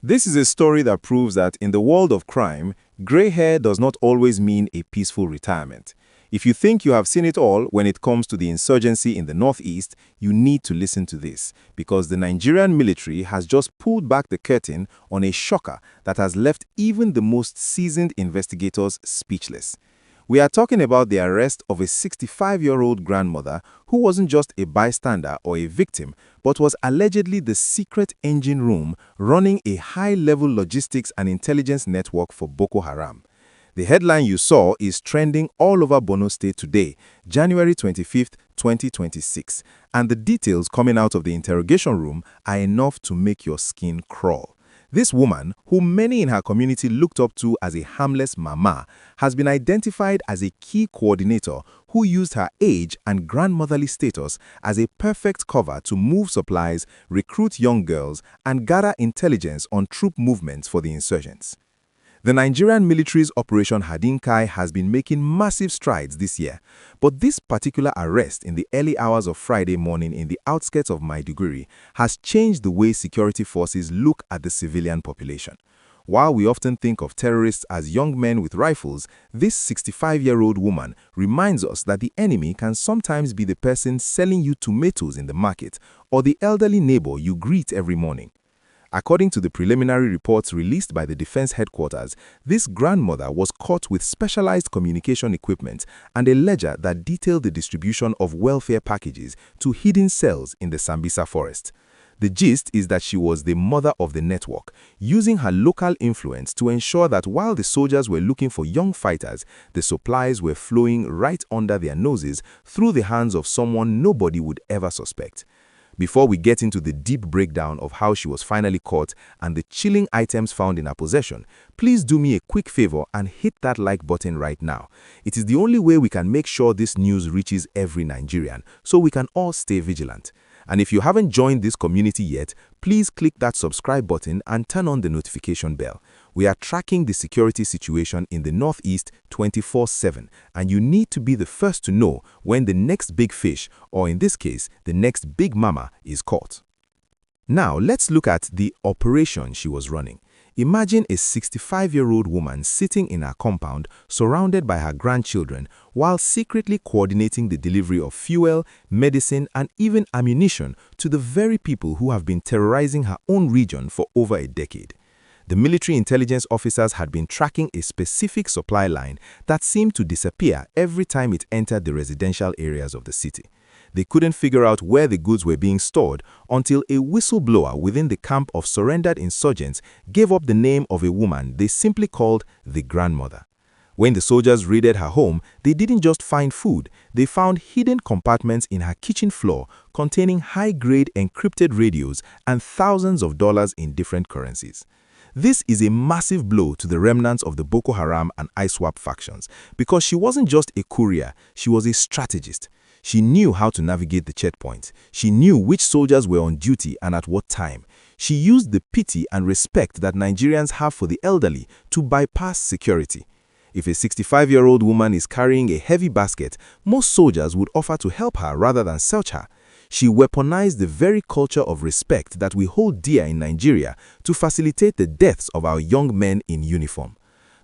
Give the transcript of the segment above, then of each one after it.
This is a story that proves that in the world of crime, gray hair does not always mean a peaceful retirement. If you think you have seen it all when it comes to the insurgency in the northeast, you need to listen to this, because the Nigerian military has just pulled back the curtain on a shocker that has left even the most seasoned investigators speechless. We are talking about the arrest of a 65-year-old grandmother who wasn't just a bystander or a victim, but was allegedly the secret engine room running a high-level logistics and intelligence network for Boko Haram. The headline you saw is trending all over Borno State today, January 25, 2026, and the details coming out of the interrogation room are enough to make your skin crawl. This woman, who many in her community looked up to as a harmless mama, has been identified as a key coordinator who used her age and grandmotherly status as a perfect cover to move supplies, recruit young girls, and gather intelligence on troop movements for the insurgents. The Nigerian military's Operation Hadinkai has been making massive strides this year, but this particular arrest in the early hours of Friday morning in the outskirts of Maiduguri has changed the way security forces look at the civilian population. While we often think of terrorists as young men with rifles, this 65-year-old woman reminds us that the enemy can sometimes be the person selling you tomatoes in the market or the elderly neighbor you greet every morning. According to the preliminary reports released by the Defense Headquarters, this grandmother was caught with specialized communication equipment and a ledger that detailed the distribution of welfare packages to hidden cells in the Sambisa forest. The gist is that she was the mother of the network, using her local influence to ensure that while the soldiers were looking for young fighters, the supplies were flowing right under their noses through the hands of someone nobody would ever suspect. Before we get into the deep breakdown of how she was finally caught and the chilling items found in her possession, please do me a quick favor and hit that like button right now. It is the only way we can make sure this news reaches every Nigerian, so we can all stay vigilant. And if you haven't joined this community yet, please click that subscribe button and turn on the notification bell. We are tracking the security situation in the Northeast 24/7, and you need to be the first to know when the next big fish, or in this case, the next big mama, is caught. Now, let's look at the operation she was running. Imagine a 65-year-old woman sitting in her compound, surrounded by her grandchildren, while secretly coordinating the delivery of fuel, medicine, and even ammunition to the very people who have been terrorizing her own region for over a decade. The military intelligence officers had been tracking a specific supply line that seemed to disappear every time it entered the residential areas of the city. They couldn't figure out where the goods were being stored until a whistleblower within the camp of surrendered insurgents gave up the name of a woman they simply called the grandmother. When the soldiers raided her home, they didn't just find food, they found hidden compartments in her kitchen floor containing high-grade encrypted radios and thousands of dollars in different currencies. This is a massive blow to the remnants of the Boko Haram and ISWAP factions, because she wasn't just a courier, she was a strategist. She knew how to navigate the checkpoints. She knew which soldiers were on duty and at what time. She used the pity and respect that Nigerians have for the elderly to bypass security. If a 65-year-old woman is carrying a heavy basket, most soldiers would offer to help her rather than search her. She weaponized the very culture of respect that we hold dear in Nigeria to facilitate the deaths of our young men in uniform.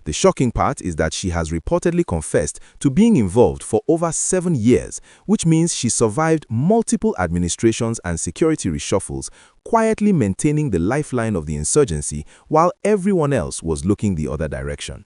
The shocking part is that she has reportedly confessed to being involved for over 7 years, which means she survived multiple administrations and security reshuffles, quietly maintaining the lifeline of the insurgency while everyone else was looking the other direction.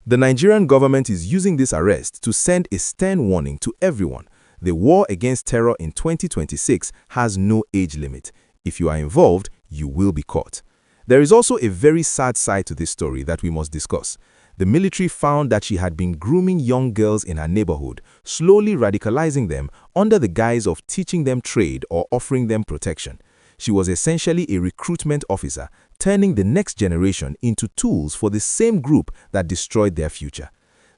The Nigerian government is using this arrest to send a stern warning to everyone. The war against terror in 2026 has no age limit. If you are involved, you will be caught. There is also a very sad side to this story that we must discuss. The military found that she had been grooming young girls in her neighborhood, slowly radicalizing them under the guise of teaching them trade or offering them protection. She was essentially a recruitment officer, turning the next generation into tools for the same group that destroyed their future.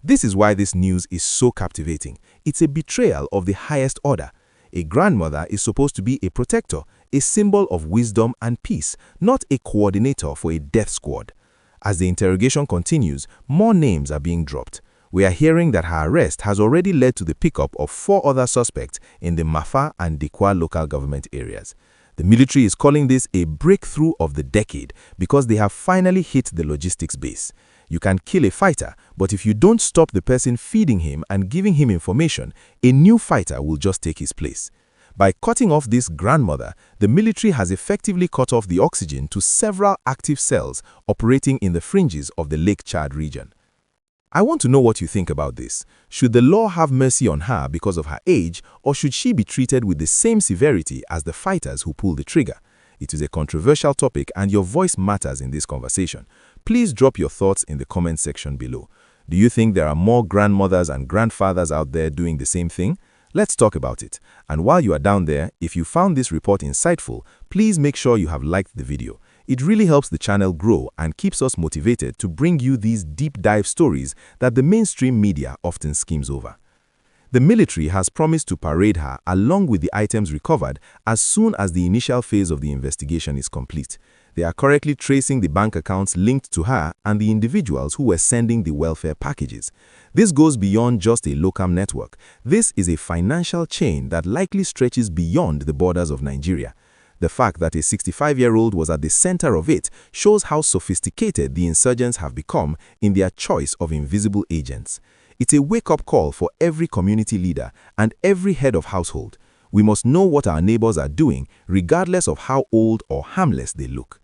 This is why this news is so captivating. It's a betrayal of the highest order. A grandmother is supposed to be a protector, a symbol of wisdom and peace, not a coordinator for a death squad. As the interrogation continues, more names are being dropped. We are hearing that her arrest has already led to the pickup of 4 other suspects in the Mafa and Dikwa local government areas. The military is calling this a breakthrough of the decade because they have finally hit the logistics base. You can kill a fighter, but if you don't stop the person feeding him and giving him information, a new fighter will just take his place. By cutting off this grandmother, the military has effectively cut off the oxygen to several active cells operating in the fringes of the Lake Chad region. I want to know what you think about this. Should the law have mercy on her because of her age, or should she be treated with the same severity as the fighters who pulled the trigger? It is a controversial topic and your voice matters in this conversation. Please drop your thoughts in the comment section below. Do you think there are more grandmothers and grandfathers out there doing the same thing? Let's talk about it. And while you are down there, if you found this report insightful, please make sure you have liked the video. It really helps the channel grow and keeps us motivated to bring you these deep dive stories that the mainstream media often skims over. The military has promised to parade her along with the items recovered as soon as the initial phase of the investigation is complete. They are currently tracing the bank accounts linked to her and the individuals who were sending the welfare packages. This goes beyond just a local network. This is a financial chain that likely stretches beyond the borders of Nigeria. The fact that a 65-year-old was at the center of it shows how sophisticated the insurgents have become in their choice of invisible agents. It's a wake-up call for every community leader and every head of household. We must know what our neighbors are doing, regardless of how old or harmless they look.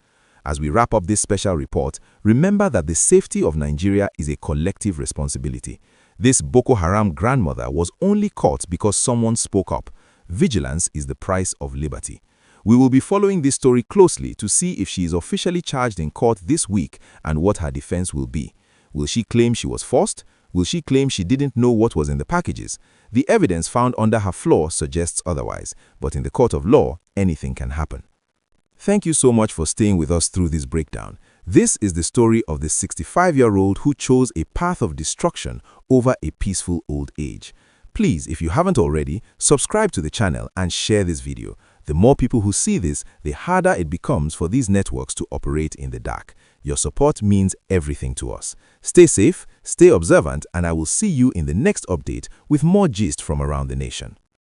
As we wrap up this special report, remember that the safety of Nigeria is a collective responsibility. This Boko Haram grandmother was only caught because someone spoke up. Vigilance is the price of liberty. We will be following this story closely to see if she is officially charged in court this week and what her defense will be. Will she claim she was forced? Will she claim she didn't know what was in the packages? The evidence found under her floor suggests otherwise, but in the court of law, anything can happen. Thank you so much for staying with us through this breakdown. This is the story of the 65-year-old who chose a path of destruction over a peaceful old age. Please, if you haven't already, subscribe to the channel and share this video. The more people who see this, the harder it becomes for these networks to operate in the dark. Your support means everything to us. Stay safe, stay observant, and I will see you in the next update with more gist from around the nation.